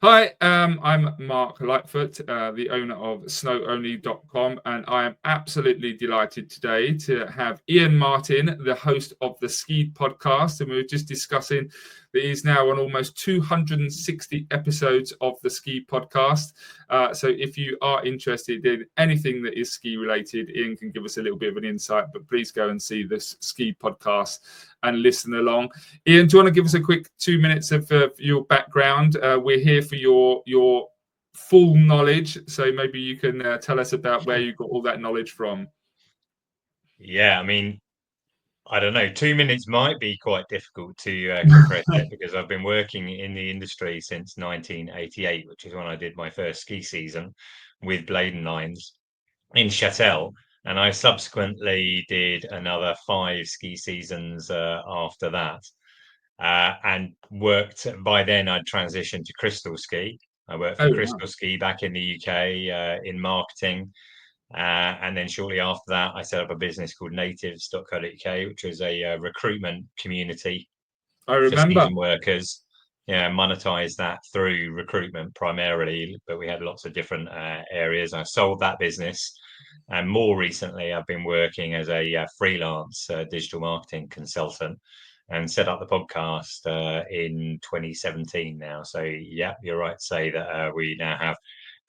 Hi, I'm Mark Lightfoot, the owner of SnowOnly.com, and I am absolutely delighted today to have Ian Martin, the host of the Ski Podcast. And we were just discussing that he's now on almost 260 episodes of the Ski Podcast. So if you are interested in anything that is ski related, Ian can give us a little bit of an insight, but please go and see this Ski Podcast and listen along. Ian, do you want to give us a quick 2 minutes of your background? We're here for your full knowledge, so maybe you can tell us about where you got all that knowledge from. Yeah, I mean, I don't know. 2 minutes might be quite difficult to compress it because I've been working in the industry since 1988, which is when I did my first ski season with Bladen Lines in Châtel. And I subsequently did another 5 ski seasons after that. And worked by then I'd transitioned to Crystal Ski. I worked for Oh, wow. Crystal Ski back in the UK in marketing. And then shortly after that, I set up a business called natives.co.uk, which was a recruitment community I for remember. season workers. Yeah, monetized that through recruitment primarily, but we had lots of different areas. I sold that business. And more recently, I've been working as a freelance digital marketing consultant and set up the podcast in 2017 now. So, yeah, you're right to say that we now have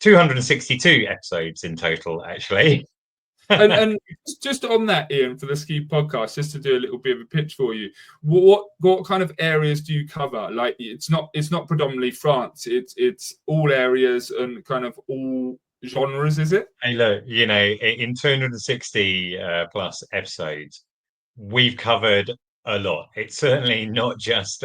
262 episodes in total, actually. And just on that, Ian, for the Ski Podcast, just to do a little bit of a pitch for you, what kind of areas do you cover? Like, it's not predominantly France. It's all areas and kind of all genres, is it? Hey, look, in 260 plus episodes, we've covered a lot. It's certainly not just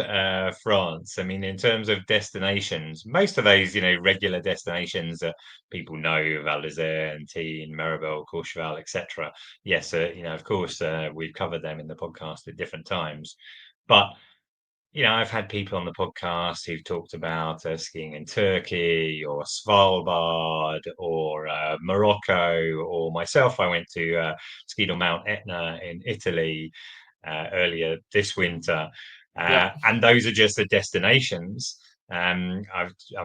France. I mean, in terms of destinations, most of those, regular destinations that people know, Val d'Isère, Antibes, Maribel, Courchevel, etc. Yes, of course, we've covered them in the podcast at different times. But I've had people on the podcast who've talked about skiing in Turkey or Svalbard or Morocco, or myself, I went to skied on Mount Etna in Italy earlier this winter. Yeah. And those are just the destinations. I'm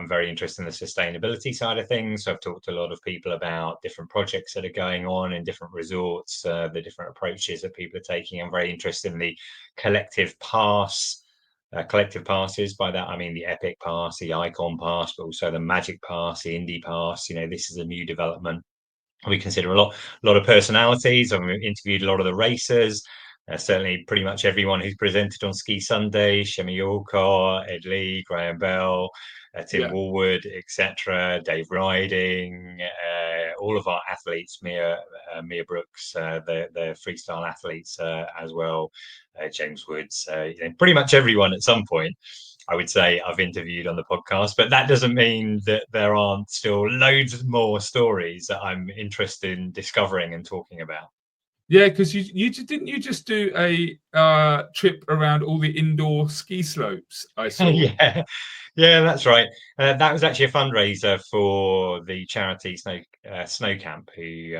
very interested in the sustainability side of things. So I've talked to a lot of people about different projects that are going on in different resorts, the different approaches that people are taking. I'm very interested in the collective passes. By that I mean the Epic Pass, the Icon Pass, but also the Magic Pass, the Indy Pass. This is a new development. We consider a lot of personalities. I've interviewed a lot of the racers. Certainly, pretty much everyone who's presented on Ski Sunday: Shemi Yorkor, Ed Lee, Graham Bell, Tim Yeah. Woolwood, etc. Dave Riding, all of our athletes, Mia Brooks, the freestyle athletes as well, James Woods, pretty much everyone at some point, I would say, I've interviewed on the podcast. But that doesn't mean that there aren't still loads more stories that I'm interested in discovering and talking about. Yeah, because you just do a trip around all the indoor ski slopes, I saw. Yeah, yeah, that's right. That was actually a fundraiser for the charity Snow Camp, who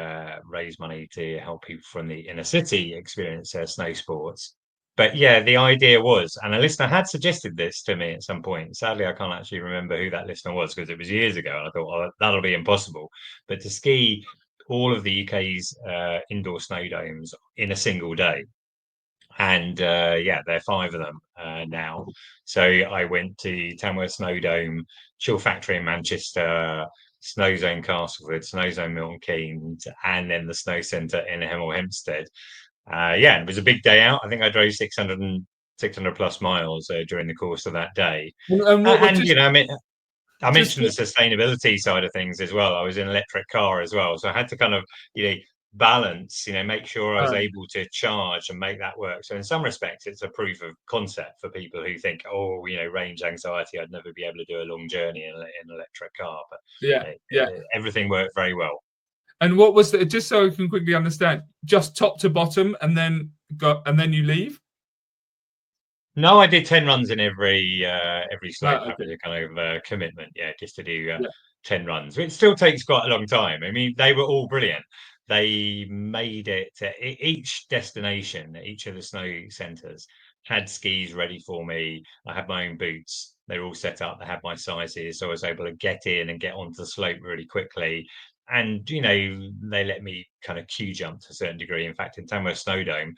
raise money to help people from the inner city experience snow sports. But yeah, the idea was, and a listener had suggested this to me at some point. Sadly, I can't actually remember who that listener was because it was years ago, and I thought, oh, that'll be impossible. But to ski all of the UK's indoor snow domes in a single day, and yeah, there are 5 of them now. So I went to Tamworth Snow Dome, Chill Factory in Manchester, Snow Zone Castleford, Snow Zone Milton Keynes, and then the Snow Centre in Hemel Hempstead. Yeah, it was a big day out. I think I drove 600 plus miles during the course of that day. And what And, I just mentioned the sustainability side of things as well. I was in an electric car as well, so I had to kind of, balance, make sure I was able to charge and make that work. So in some respects, it's a proof of concept for people who think, oh, range anxiety, I'd never be able to do a long journey in an electric car. But yeah, yeah. everything worked very well. And what was the, just so I can quickly understand, just top to bottom and then you leave? No, I did 10 runs in every slope. That was Okay. a kind of commitment, yeah, just to do Yeah. 10 runs. It still takes quite a long time. I mean, they were all brilliant. They made it to each destination, each of the snow centres had skis ready for me. I had my own boots. They're all set up. They have my sizes, so I was able to get in and get onto the slope really quickly. And they let me kind of queue jump to a certain degree. In fact, in Tamworth Snowdome,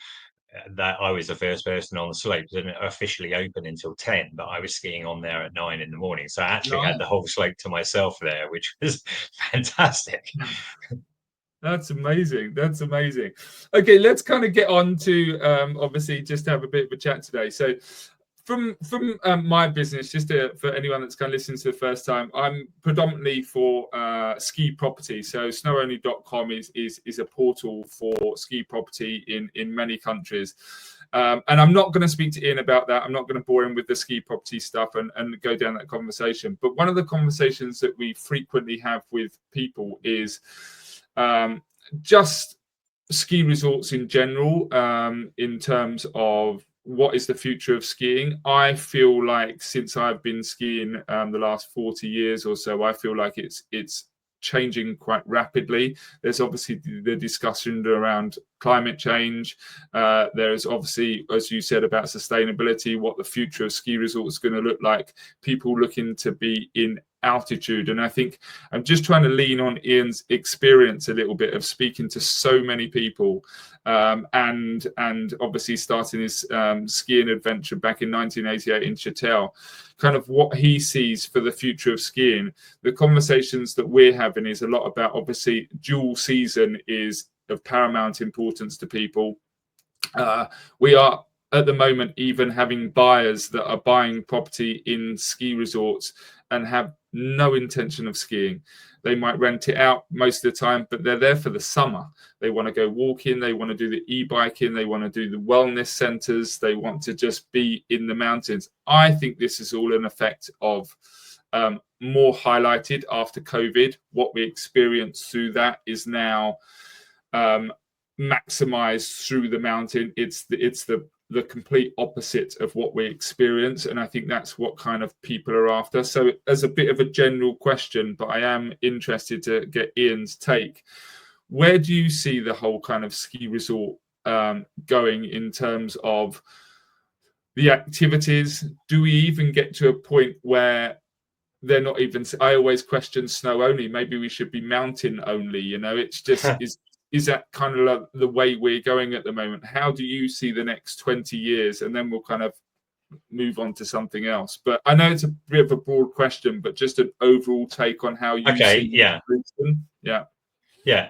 that I was the first person on the slope. It didn't officially open until 10, but I was skiing on there at 9 in the morning. So I actually had the Nice. whole slope to myself there, which was fantastic. That's amazing. That's amazing. Okay, let's kind of get on to obviously just have a bit of a chat today. So from my business, just for anyone that's kind of listening to the first time, I'm predominantly for ski property. So SnowOnly.com is a portal for ski property in many countries. And I'm not going to speak to Ian about that. I'm not going to bore him with the ski property stuff and go down that conversation. But one of the conversations that we frequently have with people is just ski resorts in general, in terms of what is the future of skiing. I feel like since I've been skiing the last 40 years or so, I feel like it's changing quite rapidly. There's obviously the discussion around climate change. There's obviously, as you said, about sustainability, what the future of ski resorts is going to look like, people looking to be in altitude. And I think I'm just trying to lean on Ian's experience a little bit of speaking to so many people, and obviously starting his skiing adventure back in 1988 in Chatel, kind of what he sees for the future of skiing. The conversations that we're having is a lot about, obviously, dual season is of paramount importance to people. We are at the moment even having buyers that are buying property in ski resorts and have no intention of skiing. They might rent it out most of the time, but they're there for the summer. They want to go walking, they want to do the e-biking, they want to do the wellness centers, they want to just be in the mountains. I think this is all an effect of more highlighted after COVID. What we experienced through that is now maximized through the mountain. It's the complete opposite of what we experience, and I think that's what kind of people are after. So as a bit of a general question, but I am interested to get Ian's take, where do you see the whole kind of ski resort going in terms of the activities? Do we even get to a point where they're not even, I always question snow only, maybe we should be mountain only, it's just is that kind of like the way we're going at the moment? How do you see the next 20 years? And then we'll kind of move on to something else. But I know it's a bit of a broad question, but just an overall take on how you see Brisbane. Yeah,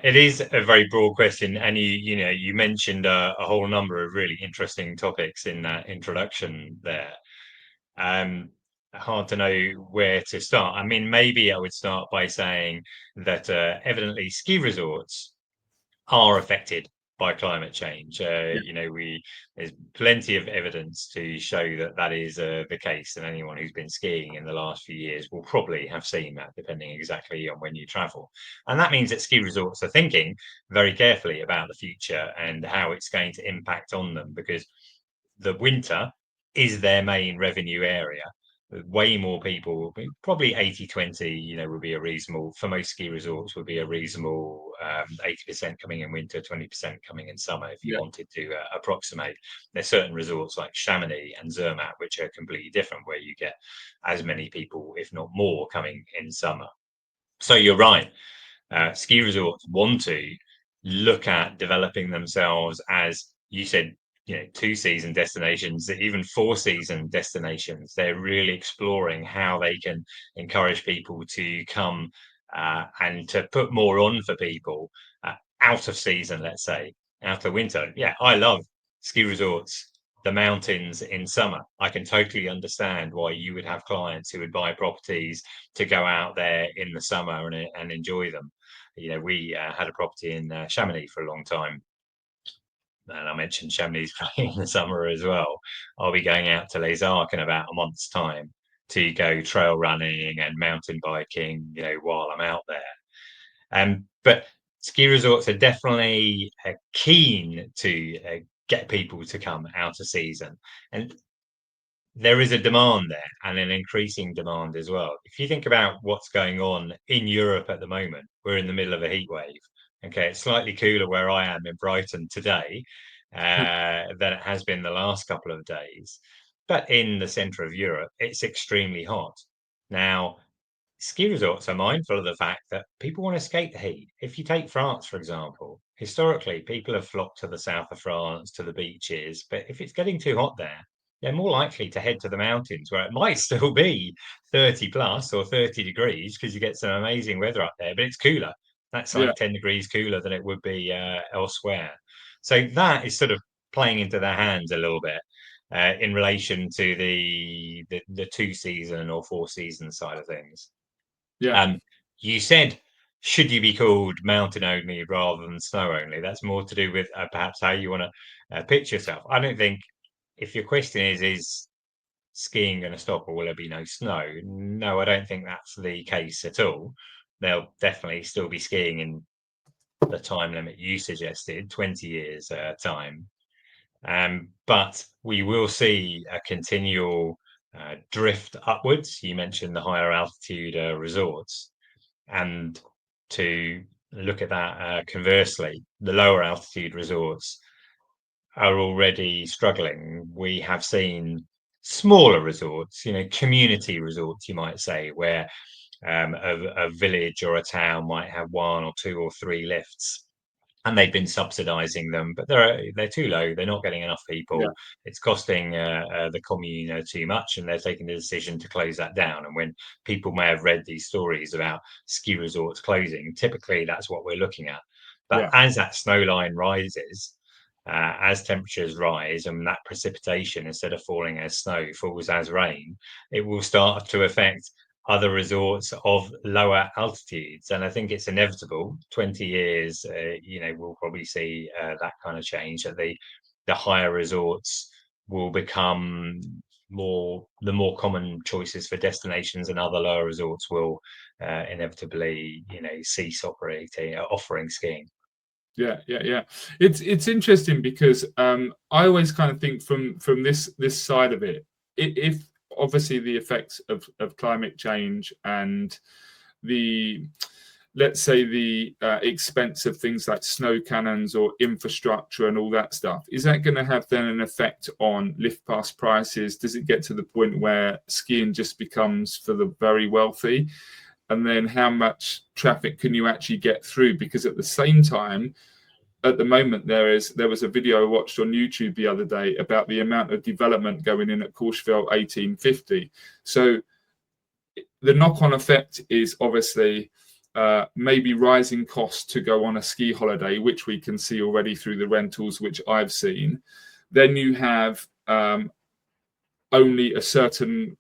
it is a very broad question, and you mentioned a whole number of really interesting topics in that introduction there. Hard to know where to start. I mean, maybe I would start by saying that evidently ski resorts are affected by climate change. There's plenty of evidence to show that is the case, and anyone who's been skiing in the last few years will probably have seen that, depending exactly on when you travel. And that means that ski resorts are thinking very carefully about the future and how it's going to impact on them, because the winter is their main revenue area. Way more people, probably 80-20, would be a reasonable, for most ski resorts, would be a reasonable 80% coming in winter, 20% coming in summer, if you wanted to approximate. There's certain resorts like Chamonix and Zermatt, which are completely different, where you get as many people, if not more, coming in summer. So you're right. Ski resorts want to look at developing themselves, as you said, 2-season destinations, even 4-season destinations. They're really exploring how they can encourage people to come and to put more on for people out of season, let's say, out of winter. Yeah, I love ski resorts, the mountains in summer. I can totally understand why you would have clients who would buy properties to go out there in the summer and enjoy them. We had a property in Chamonix for a long time. And I mentioned Chamonix in the summer as well. I'll be going out to Les Arcs in about a month's time to go trail running and mountain biking, while I'm out there. But ski resorts are definitely keen to get people to come out of season. And there is a demand there, and an increasing demand as well. If you think about what's going on in Europe at the moment, we're in the middle of a heat wave. Okay, it's slightly cooler where I am in Brighton today than it has been the last couple of days. But in the center of Europe, it's extremely hot. Now, ski resorts are mindful of the fact that people want to escape the heat. If you take France, for example, historically, people have flocked to the south of France, to the beaches. But if it's getting too hot there, they're more likely to head to the mountains where it might still be 30 plus or 30 degrees because you get some amazing weather up there, but it's cooler. That's Yeah, like 10 degrees cooler than it would be elsewhere. So that is sort of playing into their hands a little bit. In relation to the 2 season or 4 season side of things. yeah, Um, you said, should you be called mountain only rather than snow only? That's more to do with perhaps how you want to pitch yourself. I don't think, if your question is skiing going to stop or will there be no snow? No, I don't think that's the case at all. There'll definitely still be skiing in the time limit you suggested, 20 years time. But we will see a continual drift upwards. You mentioned the higher altitude resorts. And to look at that conversely, the lower altitude resorts are already struggling. We have seen smaller resorts, community resorts, you might say, where a village or a town might have one or two or three lifts, and they've been subsidizing them, but they're too low. They're not getting enough yeah, people. It's costing the commune too much, and they're taking the decision to close that down. And when people may have read these stories about ski resorts closing, typically that's what we're looking at. But yeah, as that snow line rises, as temperatures rise, and that precipitation, instead of falling as snow, falls as rain, it will start to affect other resorts of lower altitudes. And I think it's inevitable. 20 years, we'll probably see that kind of change, that the higher resorts will become the more common choices for destinations, and other lower resorts will inevitably, cease offering skiing. yeah. It's interesting because I always kind of think from this side of it, if obviously the effects of climate change and the, let's say, the expense of things like snow cannons or infrastructure and all that stuff, is that going to have then an effect on lift pass prices? Does it get to the point where skiing just becomes for the very wealthy? And then how much traffic can you actually get through? Because at the same time, at the moment, there was a video I watched on YouTube the other day about the amount of development going in at Courchevel 1850. So the knock-on effect is obviously maybe rising costs to go on a ski holiday, which we can see already through the rentals, which I've seen. Then you have only a certain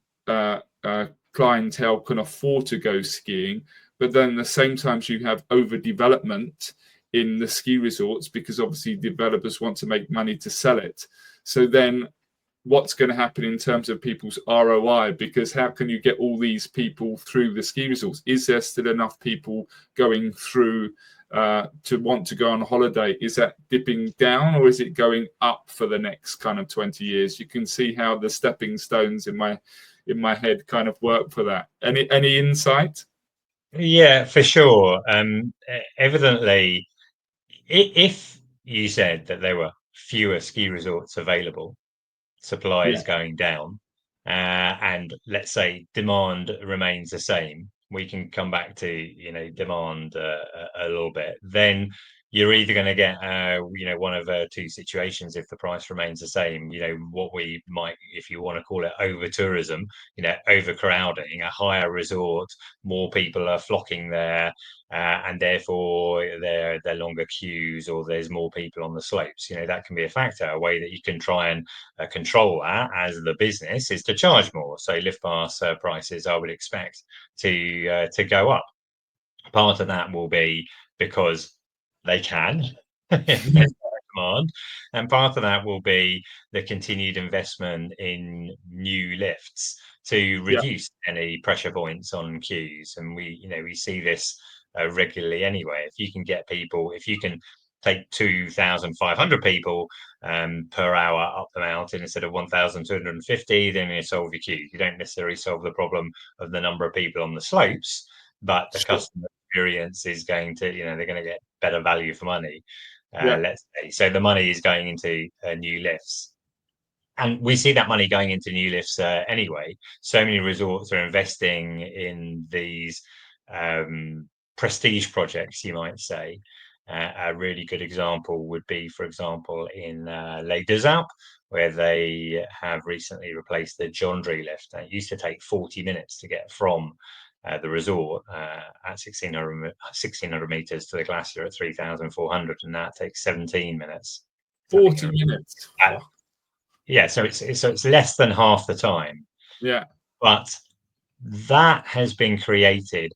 clientele can afford to go skiing, but then at the same time you have overdevelopment in the ski resorts because obviously developers want to make money to sell it. So then what's going to happen in terms of people's ROI? Because how can you get all these people through the ski resorts? Is there still enough people going through to want to go on holiday? Is that dipping down or is it going up for the next kind of 20 years? You can see how the stepping stones in my head kind of work for that. Any insight? Yeah, for sure. Evidently, if you said that there were fewer ski resorts available, supply Yeah, is going down, and let's say demand remains the same, we can come back to demand a little bit. Then you're either going to get one of two situations. If the price remains the same, what we might, if you want to call it over tourism, overcrowding, a higher resort, more people are flocking there, and therefore they're longer queues, or there's more people on the slopes. That can be a factor. A way that you can try and control that as the business is to charge more. So lift pass prices, I would expect to go up. Part of that will be because they can, if there's demand, and part of that will be the continued investment in new lifts to yeah, reduce any pressure points on queues. And we see this regularly anyway. If you can get people, if you can take 2,500 people per hour up the mountain instead of 1,250, then you solve your queue. You don't necessarily solve the problem of the number of people on the slopes, but the sure. customer experience is going to, they're going to get better value for money. Yeah, Let's say, so the money is going into new lifts. and we see that money going into new lifts anyway. So many resorts are investing in these prestige projects, you might say. A really good example would be, for example, in Les Deux Alpes, where they have recently replaced the Gendry lift. It used to take 40 minutes to get from the resort at 1600 meters to the glacier at 3,400, and now it takes 17 minutes. 40 minutes. Yeah, so it's less than half the time. Yeah. But that has been created,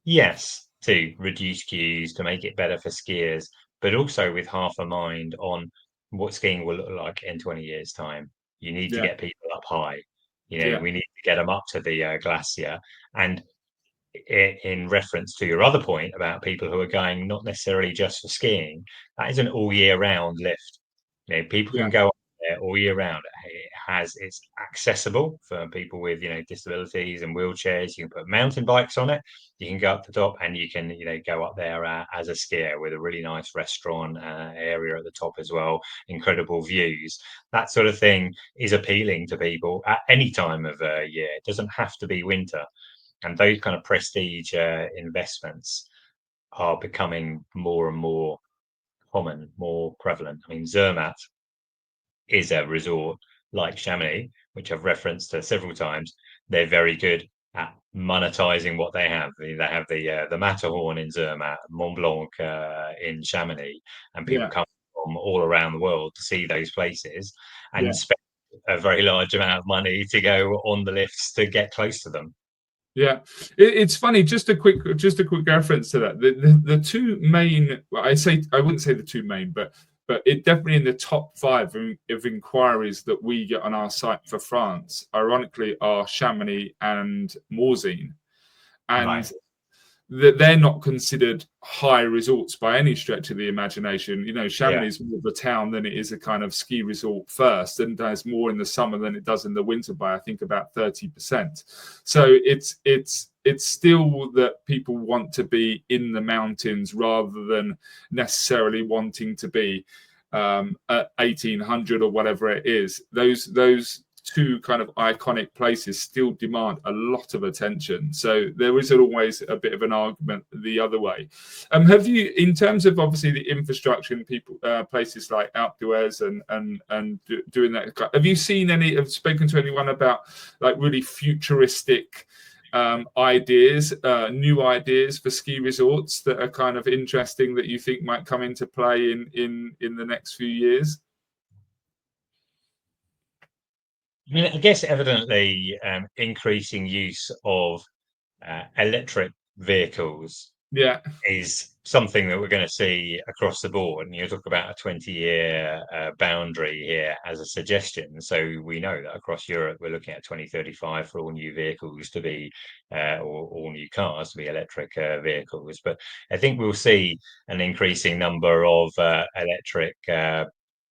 yes, to reduce queues, to make it better for skiers, but also with half a mind on what skiing will look like in 20 years' time. You need to get people up high. We need to get them up to the glacier. And in reference to your other point about people who are going not necessarily just for skiing, that is an all year round lift. People can go up there all year round. It's accessible for people with disabilities and wheelchairs. You can put mountain bikes on it. You can go up the top, and you can go up there as a skier with a really nice restaurant area at the top as well. Incredible views. That sort of thing is appealing to people at any time of year. It doesn't have to be winter. And those kind of prestige investments are becoming more and more common, more prevalent. I mean, Zermatt is a resort like Chamonix, which I've referenced several times. They're very good at monetizing what they have. They have the Matterhorn in Zermatt, Mont Blanc in Chamonix, and people come from all around the world to see those places and spend a very large amount of money to go on the lifts to get close to them. Yeah, it's funny. Just a quick reference to that. The two main, I wouldn't say the two main, but it definitely in the top 5 of inquiries that we get on our site for France, ironically, are Chamonix and Morzine, and that they're not considered high resorts by any stretch of the imagination. Chamonix is more of a town than it is a kind of ski resort first, and does more in the summer than it does in the winter by, I think, about 30%. So it's still that people want to be in the mountains rather than necessarily wanting to be at 1800 or whatever it is. Those two kind of iconic places still demand a lot of attention. So there is always a bit of an argument the other way. Have you, in terms of obviously the infrastructure and people, places like Alpe d'Huez and doing that, have you spoken to anyone about like really futuristic ideas, new ideas for ski resorts that are kind of interesting that you think might come into play in the next few years? I mean, I guess evidently increasing use of electric vehicles is something that we're going to see across the board. And you talk about a 20-year boundary here as a suggestion. So we know that across Europe, we're looking at 2035 for all new vehicles to be, or all new cars to be electric vehicles. But I think we'll see an increasing number of electric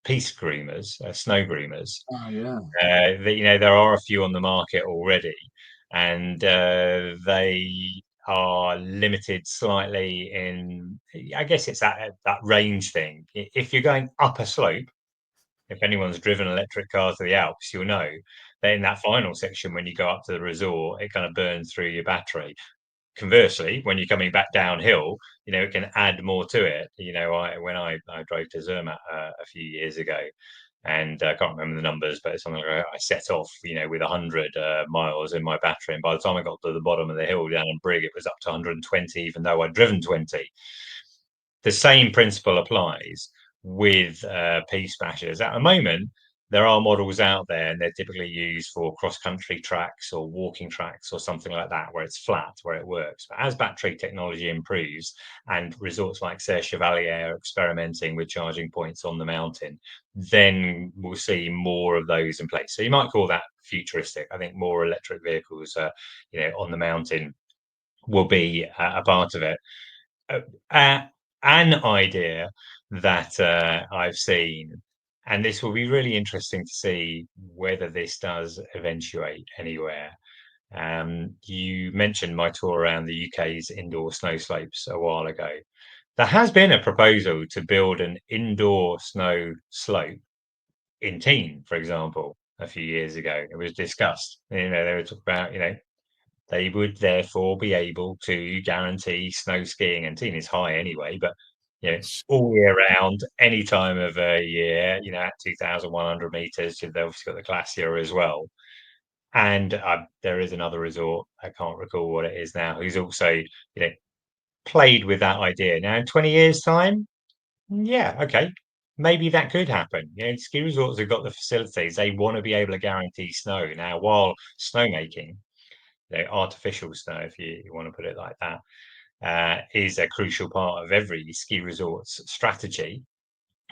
piste groomers, snow groomers. Oh, yeah. There are a few on the market already, and they are limited slightly in, I guess it's that range thing. If you're going up a slope, if anyone's driven electric cars to the Alps, you'll know that in that final section, when you go up to the resort, it kind of burns through your battery. Conversely, when you're coming back downhill, it can add more to it. When I drove to Zermatt a few years ago, and I can't remember the numbers, but it's something like I set off, with 100 miles in my battery, and by the time I got to the bottom of the hill down in Brig, it was up to 120, even though I'd driven 20. The same principle applies with piste bashers. At the moment, there are models out there, and they're typically used for cross-country tracks or walking tracks or something like that, where it's flat, where it works. But as battery technology improves, and resorts like Serre Chevalier are experimenting with charging points on the mountain, then we'll see more of those in place. So you might call that futuristic. I think more electric vehicles, on the mountain will be a part of it. An idea that I've seen, and this will be really interesting to see whether this does eventuate anywhere. You mentioned my tour around the UK's indoor snow slopes a while ago. There has been a proposal to build an indoor snow slope in Teen, for example, a few years ago. It was discussed. They were talking about, they would therefore be able to guarantee snow skiing, and teen is high anyway, but all year round, any time of a year, at 2,100 meters. They've obviously got the glacier as well. And there is another resort, I can't recall what it is now, who's also, played with that idea. Now, in 20 years' time, yeah, okay, maybe that could happen. Ski resorts have got the facilities. They want to be able to guarantee snow. Now, while snowmaking, artificial snow, if you want to put it like that, is a crucial part of every ski resort's strategy.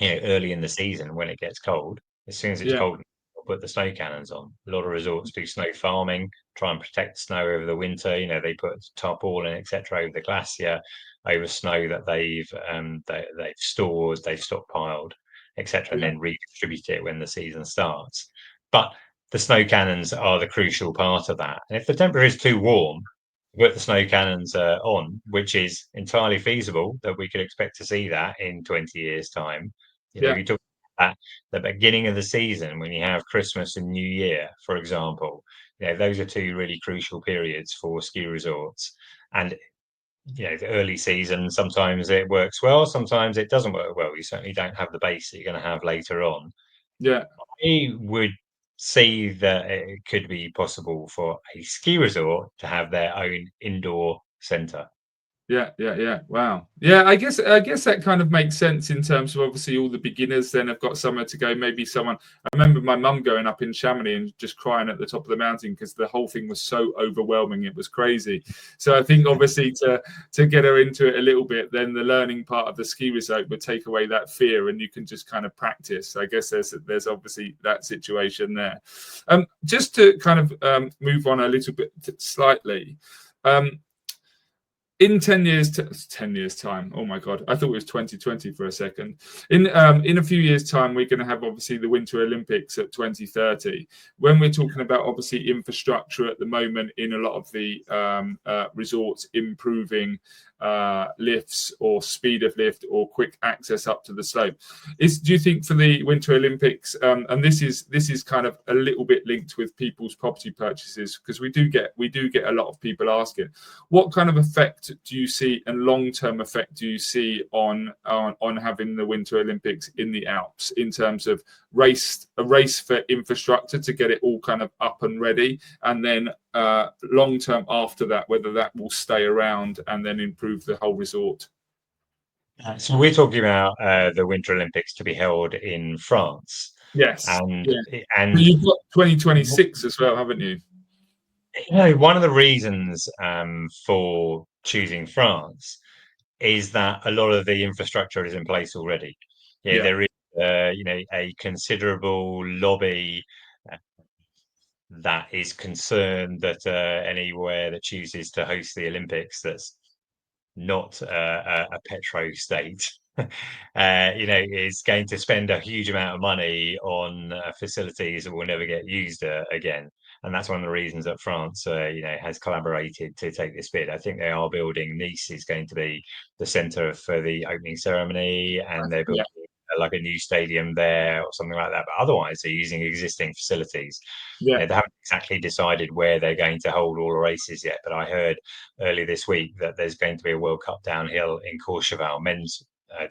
Early in the season when it gets cold, as soon as it's Yeah. cold, we'll put the snow cannons on. A lot of resorts do snow farming, try and protect snow over the winter. They put tarpaulin, etc., over the glacier, over snow that they've stored, they've stockpiled, etc., and Yeah. then redistribute it when the season starts. But the snow cannons are the crucial part of that. And if the temperature is too warm, put the snow cannons on, which is entirely feasible that we could expect to see that in 20 years' time. Yeah. You talk about the beginning of the season when you have Christmas and New Year, for example. Those are two really crucial periods for ski resorts. And the early season, sometimes it works well, sometimes it doesn't work well. You certainly don't have the base that you're going to have later on. Yeah. I would see that it could be possible for a ski resort to have their own indoor centre. Yeah. Wow. Yeah, I guess that kind of makes sense in terms of obviously all the beginners then have got somewhere to go. Maybe someone. I remember my mum going up in Chamonix and just crying at the top of the mountain because the whole thing was so overwhelming. It was crazy. So I think obviously to get her into it a little bit, then the learning part of the ski resort would take away that fear, and you can just kind of practice. I guess there's obviously that situation there. Just to kind of move on a little bit slightly. In 10 years, 10 years time. Oh my God, I thought it was 2020 for a second. In a few years' time, we're going to have obviously the Winter Olympics at 2030. When we're talking about obviously infrastructure at the moment in a lot of the resorts improving lifts or speed of lift or quick access up to the slope, do you think for the Winter Olympics, and this is kind of a little bit linked with people's property purchases, because we do get a lot of people asking, what kind of effect do you see and long-term effect do you see on having the Winter Olympics in the Alps in terms of a race for infrastructure to get it all kind of up and ready, and then long-term after that, whether that will stay around and then improve the whole resort? So we're talking about the Winter Olympics to be held in France. Yes. And But you've got 2026 as well, haven't you? One of the reasons for choosing France is that a lot of the infrastructure is in place already. There is a considerable lobby that is concerned that anywhere that chooses to host the Olympics that's not a petro state, is going to spend a huge amount of money on facilities that will never get used again. And that's one of the reasons that France, has collaborated to take this bid. I think they are building. Nice is going to be the centre for the opening ceremony, and they're building like a new stadium there or something like that. But otherwise, they're using existing facilities. They haven't exactly decided where they're going to hold all the races yet. But I heard earlier this week that there's going to be a World Cup downhill in Courchevel, men's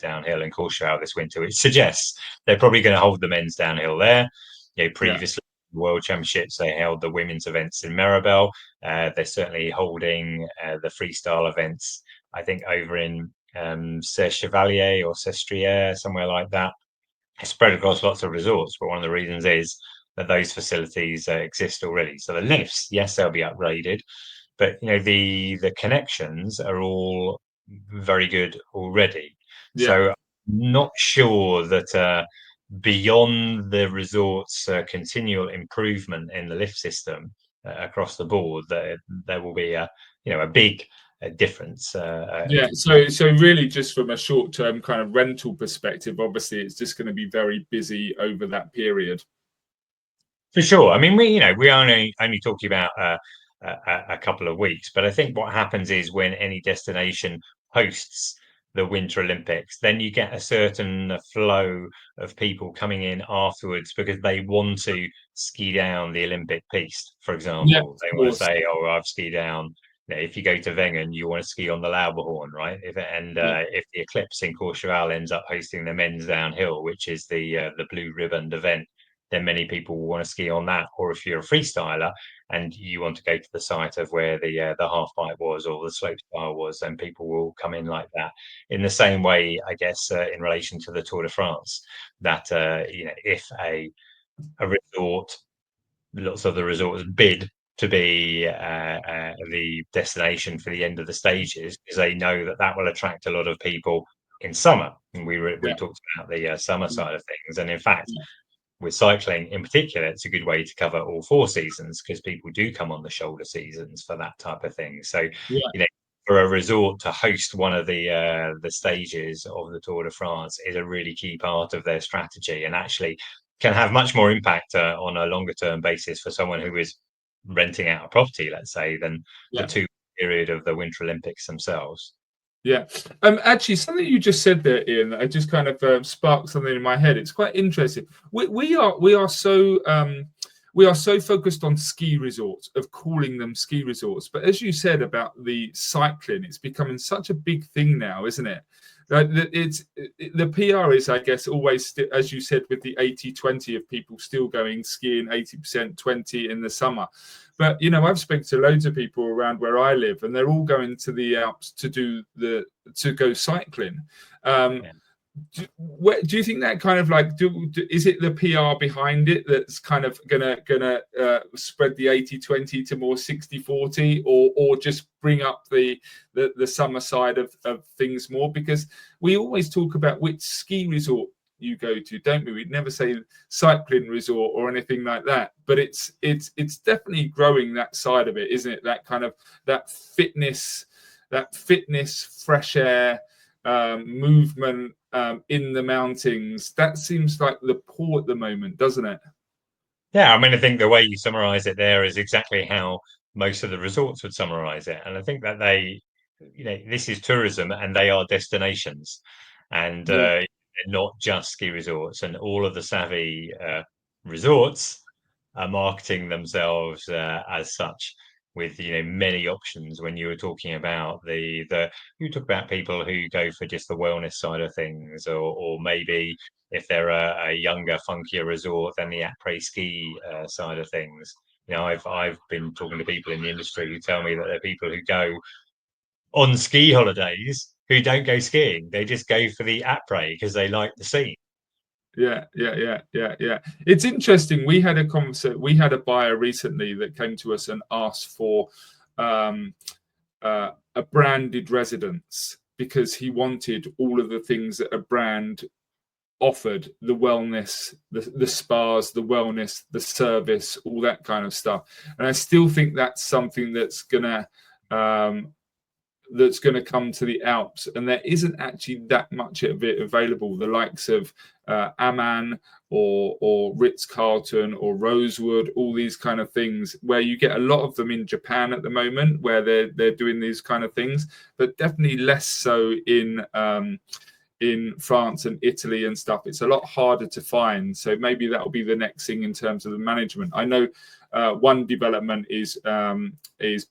downhill in Courchevel this winter, which suggests they're probably going to hold the men's downhill there. Previously, World Championships, they held the women's events in Maribel. They're certainly holding the freestyle events, I think, over in Chevalier or Sestriere, somewhere like that. It's spread across lots of resorts, but one of the reasons is that those facilities exist already. So the lifts, yes, they'll be upgraded, but the connections are all very good already. So I'm not sure that beyond the resort's continual improvement in the lift system across the board, there will be a big difference. So really, just from a short-term kind of rental perspective, obviously, it's just going to be very busy over that period. For sure. I mean, we are only talking about a couple of weeks, but I think what happens is when any destination hosts the Winter Olympics, then you get a certain flow of people coming in afterwards because they want to ski down the Olympic piste, for Yeah, example. of They want to course. say, "Oh, I've skied down." If you go to Wengen, you want to ski on the Lauberhorn, right? If the Eclipse in Courchevel ends up hosting the men's downhill, which is the blue ribboned event, then many people will want to ski on that. Or if you're a freestyler and you want to go to the site of where the half pipe was or the slope style was, then people will come in like that. In the same way, I guess, in relation to the Tour de France, that if a resort, lots of the resorts bid to be the destination for the end of the stages, because they know that that will attract a lot of people in summer. And we Yeah, talked about the summer yeah, side of things, and in fact, yeah, with cycling in particular, it's a good way to cover all four seasons because people do come on the shoulder seasons for that type of thing. So, yeah. for a resort to host one of the stages of the Tour de France is a really key part of their strategy, and actually can have much more impact on a longer term basis for someone who is renting out a property, let's say, than the Yeah. 2 period of the Winter Olympics themselves. Yeah. Actually, something you just said there, Ian, I just kind of sparked something in my head. It's quite interesting. We are so focused on ski resorts, of calling them ski resorts. But as you said about the cycling, it's becoming such a big thing now, isn't it? The PR is, I guess, always, as you said, with the 80-20 of people still going skiing 80%, 20 in the summer. But I've spoken to loads of people around where I live, and they're all going to the Alps to go cycling. Yeah. Do you think that kind of like is it the PR behind it that's kind of gonna spread the 80-20 to more 60-40, or just bring up the summer side of things more? Because we always talk about which ski resort you go to, don't we? We'd never say cycling resort or anything like that, but it's definitely growing, that side of it, isn't it? That kind of that fitness, fresh air, movement in the mountains. That seems like the pull at the moment, doesn't it? Yeah, I mean, I think the way you summarize it there is exactly how most of the resorts would summarize it. And I think that this is tourism and they are destinations, and Yeah, they're not just ski resorts. And all of the savvy resorts are marketing themselves as such, with many options. When you were talking about you talk about people who go for just the wellness side of things, or maybe if they're a younger, funkier resort, then the après ski side of things. I've been talking to people in the industry who tell me that there are people who go on ski holidays who don't go skiing. They just go for the après because they like the scene. yeah, yeah. It's interesting. We had a conversation. We had a buyer recently that came to us and asked for um, a branded residence because he wanted all of the things that a brand offered: the wellness, the spas, the wellness, the service, all that kind of stuff. And I still think that's something um, that's going to come to the Alps, and there isn't actually that much of it available. The likes of Amman or Ritz Carlton or Rosewood, all these kind of things, where you get a lot of them in Japan at the moment, where they're doing these kind of things, but definitely less so in France and Italy and stuff. It's a lot harder to find. So maybe that will be the next thing in terms of the management. I know one development is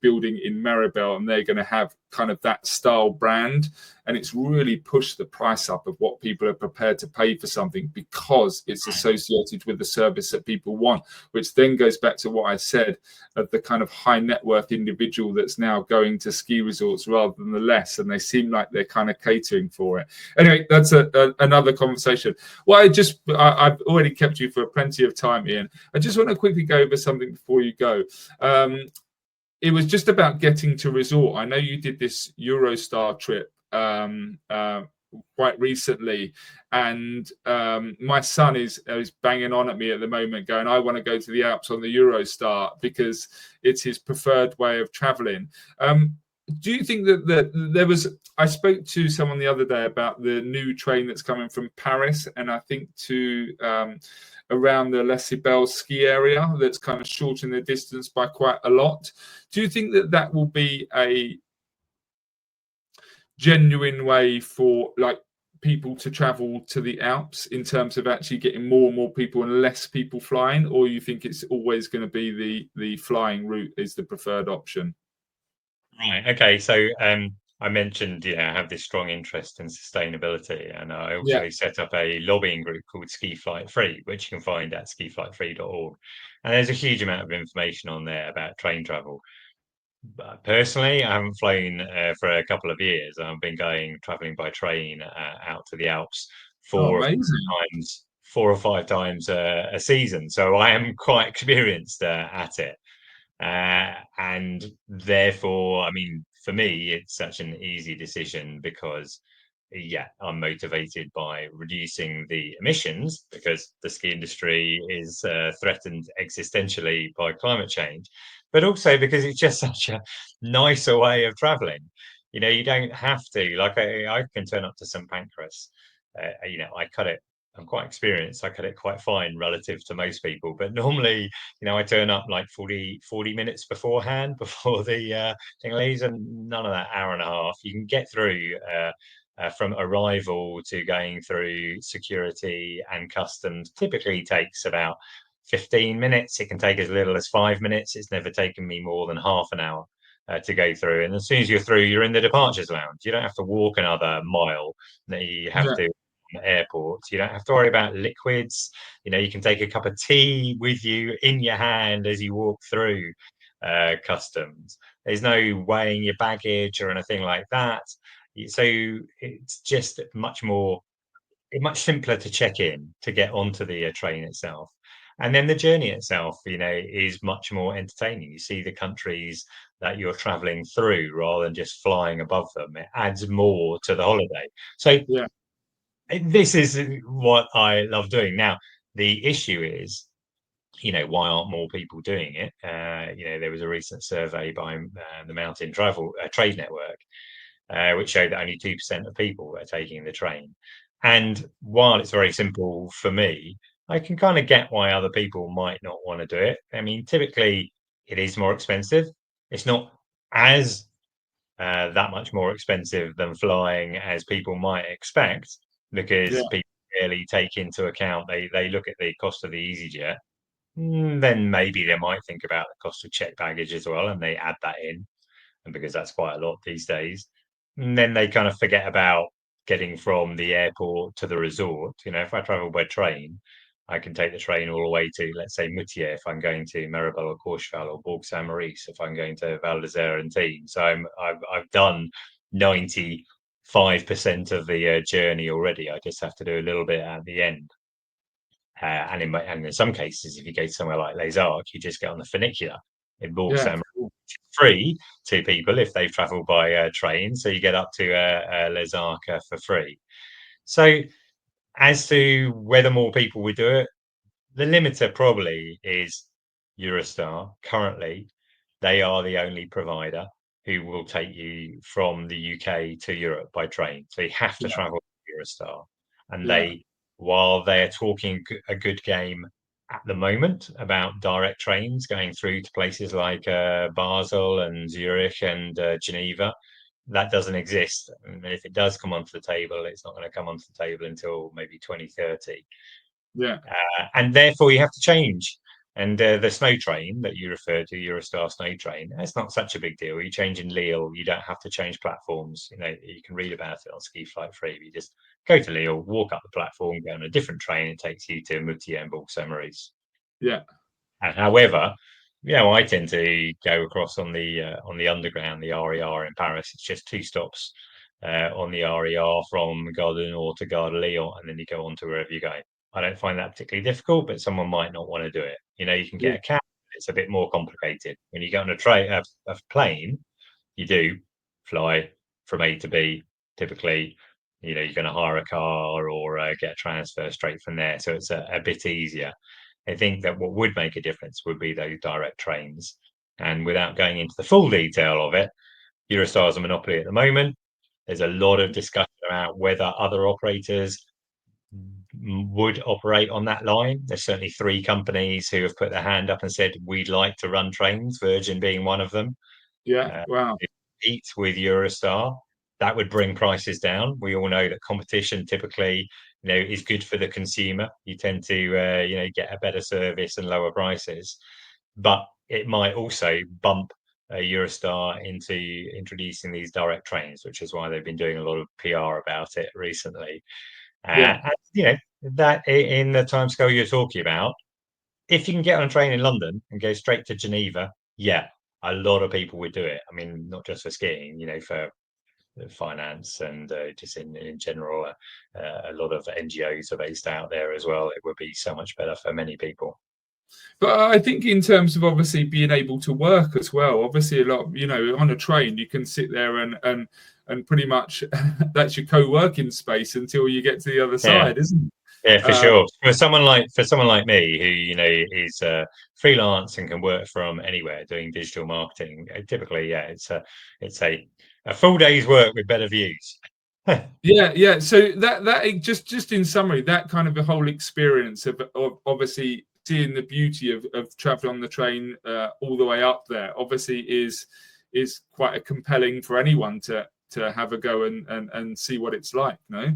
building in Maribel, and they're going to have kind of that style brand, and it's really pushed the price up of what people are prepared to pay for something because it's associated with the service that people want, which then goes back to what I said of the kind of high net worth individual that's now going to ski resorts rather than the less, and they seem like they're kind of catering for it. Anyway, that's another conversation. Well, I've already kept you for plenty of time, Ian. I just want to quickly go over something before you go. It was just about getting to resort. I know you did this Eurostar trip quite recently, and my son is banging on at me at the moment, going, "I want to go to the Alps on the Eurostar because it's his preferred way of traveling." Do you think that there was? I spoke to someone the other day about the new train that's coming from Paris, and I think to around the Les Cibelles ski area, that's kind of shortening the distance by quite a lot. Do you think that will be genuine way for like people to travel to the Alps in terms of actually getting more and more people and less people flying, or you think it's always going to be the flying route is the preferred option? Right. Okay. So I mentioned, I have this strong interest in sustainability, and I Yeah. also set up a lobbying group called Ski Flight Free, which you can find at skiflightfree.org. And there's a huge amount of information on there about train travel. But personally, I haven't flown for a couple of years. I've been traveling by train out to the Alps Oh, amazing. 4 or 5 times a season. So I am quite experienced at it. And therefore, I mean, for me, it's such an easy decision because, yeah, I'm motivated by reducing the emissions because the ski industry is threatened existentially by climate change, but also because it's just such a nicer way of traveling. You don't have to, like, I can turn up to St. Pancras. I cut it. I'm quite experienced. I cut it quite fine relative to most people, but normally, I turn up like 40 minutes beforehand before the thing leaves, and none of that hour and a half. You can get through from arrival to going through security and customs. Typically takes about 15 minutes. It can take as little as 5 minutes. It's never taken me more than half an hour to go through. And as soon as you're through, you're in the departures lounge. You don't have to walk another mile that you have Yeah. to airports. You don't have to worry about liquids. You can take a cup of tea with you in your hand as you walk through customs. There's no weighing your baggage or anything like that. So it's just much simpler to check in to get onto the train itself. And then the journey itself, is much more entertaining. You see the countries that you're traveling through rather than just flying above them. It adds more to the holiday. So Yeah. this is what I love doing. Now, the issue is, why aren't more people doing it? There was a recent survey by the Mountain Travel Trade Network, which showed that only 2% of people are taking the train. And while it's very simple for me, I can kind of get why other people might not want to do it. I mean, typically it is more expensive. It's not as that much more expensive than flying as people might expect, Yeah. because people really take into account, they look at the cost of the EasyJet. Then maybe they might think about the cost of checked baggage as well, and they add that in, and because that's quite a lot these days. And then they kind of forget about getting from the airport to the resort. If I travel by train, I can take the train all the way to, let's say, Moutier if I'm going to Maribel or Courchevel, or Bourg Saint Maurice if I'm going to Val d'Isère and Tignes. So I've done 95% of the journey already. I just have to do a little bit at the end. And in some cases, if you go somewhere like Les Arcs, you just get on the funicular in Bourg Yeah. Saint Maurice, free to people if they've travelled by train. So you get up to Les Arcs for free. So as to whether more people would do it, the limiter probably is Eurostar. Currently, they are the only provider who will take you from the UK to Europe by train. So you have to Yeah. travel with Eurostar. And Yeah. while they're talking a good game at the moment about direct trains going through to places like Basel and Zurich and Geneva, that doesn't exist. And if it does come onto the table, it's not going to come onto the table until maybe 2030. Yeah. And therefore you have to change. And the snow train that you referred to, Eurostar snow train, that's not such a big deal. You change in Lille, you don't have to change platforms. You can read about it on Ski Flight Free. You just go to Lille, walk up the platform, go on a different train. It takes you to Moutier and Bourg Saint Maurice. Yeah. And however, I tend to go across on the underground, the RER in Paris. It's just 2 stops on the RER from Gare du Nord to Gare de Lyon, and then you go on to wherever you go. I don't find that particularly difficult, but someone might not want to do it. You can Yeah. get a cab. It's a bit more complicated. When you get on a plane, you do fly from A to B. Typically, you're going to hire a car or get a transfer straight from there. So it's a bit easier. I think that what would make a difference would be those direct trains. And without going into the full detail of it, Eurostar is a monopoly at the moment. There's a lot of discussion about whether other operators would operate on that line. There's certainly 3 companies who have put their hand up and said, we'd like to run trains, Virgin being one of them. Yeah. Wow. Compete with Eurostar. that would bring prices down. We all know that competition typically, is good for the consumer. You tend to, get a better service and lower prices, but it might also bump Eurostar into introducing these direct trains, which is why they've been doing a lot of PR about it recently. Yeah. And, that in the timescale you're talking about, if you can get on a train in London and go straight to Geneva, yeah, a lot of people would do it. I mean, not just for skiing, for finance and just in general, a lot of NGOs are based out there as well. It would be so much better for many people. But I think in terms of obviously being able to work as well, obviously a lot, on a train, you can sit there and pretty much that's your co-working space until you get to the other Yeah. side, isn't it? Yeah, for sure. For someone like me who is freelance and can work from anywhere doing digital marketing, typically, yeah, it's a full day's work with better views. Yeah. So that just in summary, that kind of the whole experience of obviously seeing the beauty of traveling on the train all the way up there, obviously is quite a compelling for anyone to have a go and see what it's like. No.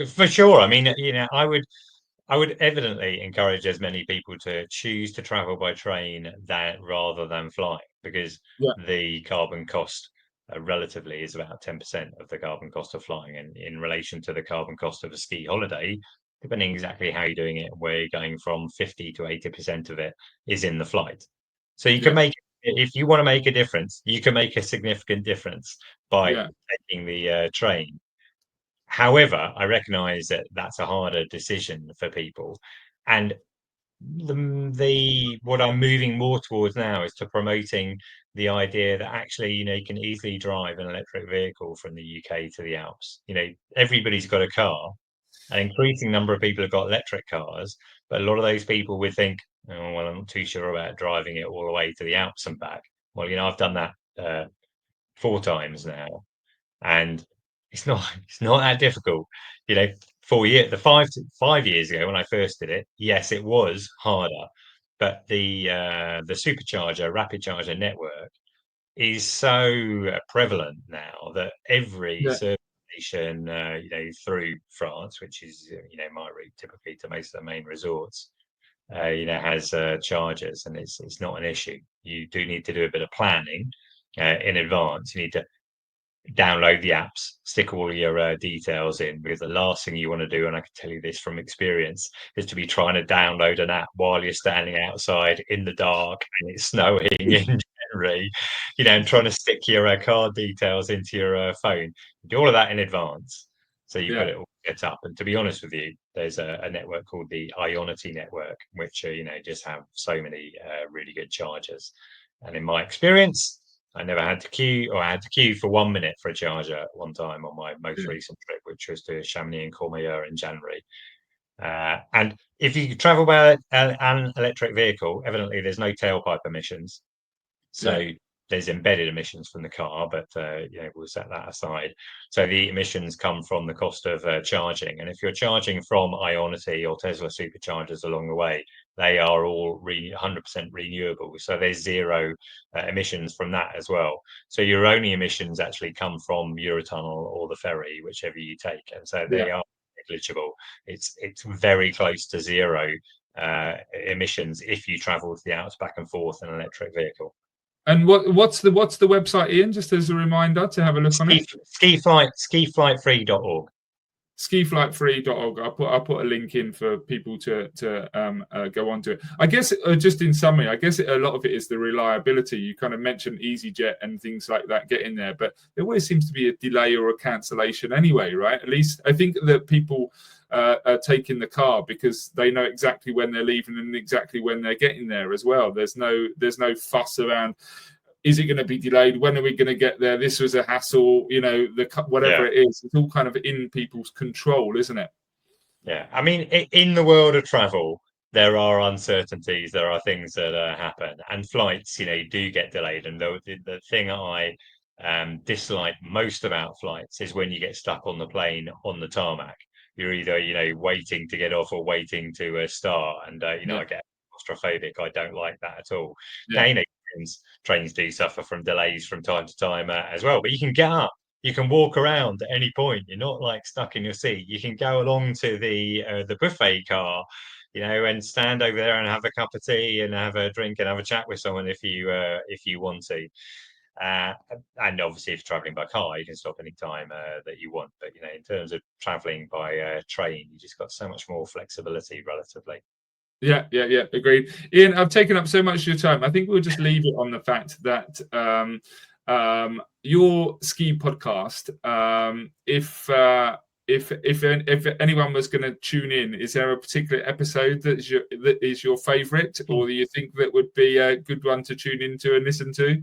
For sure. I mean, I would evidently encourage as many people to choose to travel by train that rather than flying, because Yeah. the carbon cost relatively is about 10% of the carbon cost of flying, and in relation to the carbon cost of a ski holiday, depending exactly how you're doing it, where you're going from, 50 to 80% of it is in the flight. So you can Yeah. make, if you want to make a difference, you can make a significant difference by Yeah. taking the train. However, I recognize that that's a harder decision for people. And the what I'm moving more towards now is to promoting the idea that actually, you can easily drive an electric vehicle from the UK to the Alps. Everybody's got a car. An increasing number of people have got electric cars, but a lot of those people would think, oh, well, I'm not too sure about driving it all the way to the Alps and back. Well, I've done that 4 times now, and it's not that difficult. You know, 4 years, the 5 years ago when I first did it, yes, it was harder, but the supercharger, rapid charger network is so prevalent now that every Yeah. service station, through France, which is my route typically to most of the main resorts, has chargers, and it's not an issue. You do need to do a bit of planning in advance. You need to download the apps, stick all your details in, because the last thing you want to do, and I can tell you this from experience, is to be trying to download an app while you're standing outside in the dark and it's snowing in January, and trying to stick your card details into your phone. Do all of that in advance, so you've got Yeah. it all set up. And to be honest with you, there's a network called the Ionity network, which just have so many really good chargers. And in my experience, I never had to queue, or I had to queue for 1 minute for a charger at one time on my most Yeah. recent trip, which was to Chamonix and Courmayeur in January. And if you travel by an electric vehicle, evidently there's no tailpipe emissions. Yeah. So there's embedded emissions from the car, but we'll set that aside. So the emissions come from the cost of charging, and if you're charging from Ionity or Tesla superchargers along the way, they are all 100% renewable. So there's zero emissions from that as well. So your only emissions actually come from Eurotunnel or the ferry, whichever you take, and so Yeah. they are negligible. It's very close to zero emissions if you travel to the Alps back and forth in an electric vehicle. And what's the website, Ian? Just as a reminder to have a look on it. Skiflightfree.org. Skiflightfree.org. I'll put a link in for people to go onto it. I guess just in summary, I guess a lot of it is the reliability. You kind of mentioned EasyJet and things like that getting there, but there always seems to be a delay or a cancellation anyway, right? At least I think that people are taking the car because they know exactly when they're leaving and exactly when they're getting there as well. There's no fuss around, is it going to be delayed? When are we going to get there? This was a hassle, whatever Yeah. it is. It's all kind of in people's control, isn't it? Yeah. I mean, in the world of travel, there are uncertainties. There are things that happen, and flights, do get delayed. And the thing I dislike most about flights is when you get stuck on the plane on the tarmac. You're either, waiting to get off or waiting to start. And, Yeah. I get claustrophobic. I don't like that at all. Now, Yeah. trains do suffer from delays from time to time as well, but you can get up. you can walk around at any point. You're not like stuck in your seat. You can go along to the buffet car, and stand over there and have a cup of tea and have a drink and have a chat with someone if you want to. And obviously, if you're traveling by car, you can stop any time that you want. But in terms of traveling by train, you just got so much more flexibility relatively. Yeah, agreed. Ian, I've taken up so much of your time. I think we'll just leave it on the fact that your ski podcast, if anyone was going to tune in, is there a particular episode that is your favourite, or do you think that would be a good one to tune into and listen to?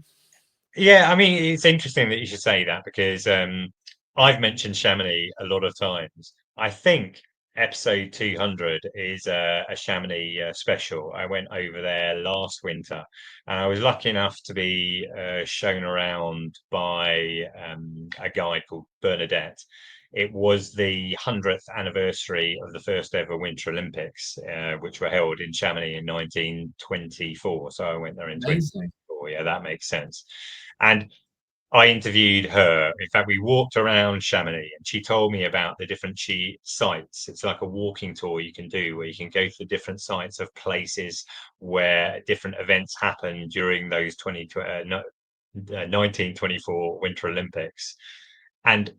Yeah, I mean, it's interesting that you should say that because I've mentioned Chamonix a lot of times. I think episode 200 is a Chamonix special. I went over there last winter and I was lucky enough to be shown around by a guide called Bernadette. It was the 100th anniversary of the first ever Winter Olympics, which were held in Chamonix in 1924. So I went there in 2024. Yeah, that makes sense. And I interviewed her. In fact, we walked around Chamonix and she told me about the different sites. It's like a walking tour you can do where you can go to the different sites of places where different events happen during those 1924 Winter Olympics. And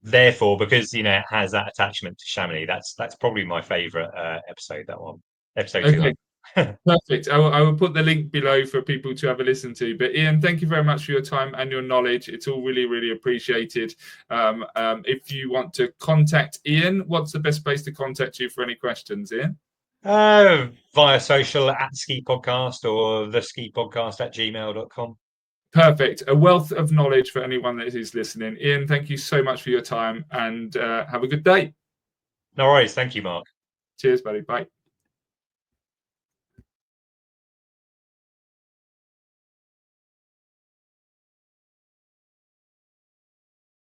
therefore, because it has that attachment to Chamonix, that's probably my favorite episode. That one, episode 200. Perfect. I will put the link below for people to have a listen to. But Ian, thank you very much for your time and your knowledge. It's all really, really appreciated. If you want to contact Ian, what's the best place to contact you for any questions, Ian? Via social at Ski Podcast or the Ski Podcast at gmail.com. Perfect. A wealth of knowledge for anyone that is listening. Ian, thank you so much for your time and have a good day. No worries. Thank you, Mark. Cheers, buddy. Bye.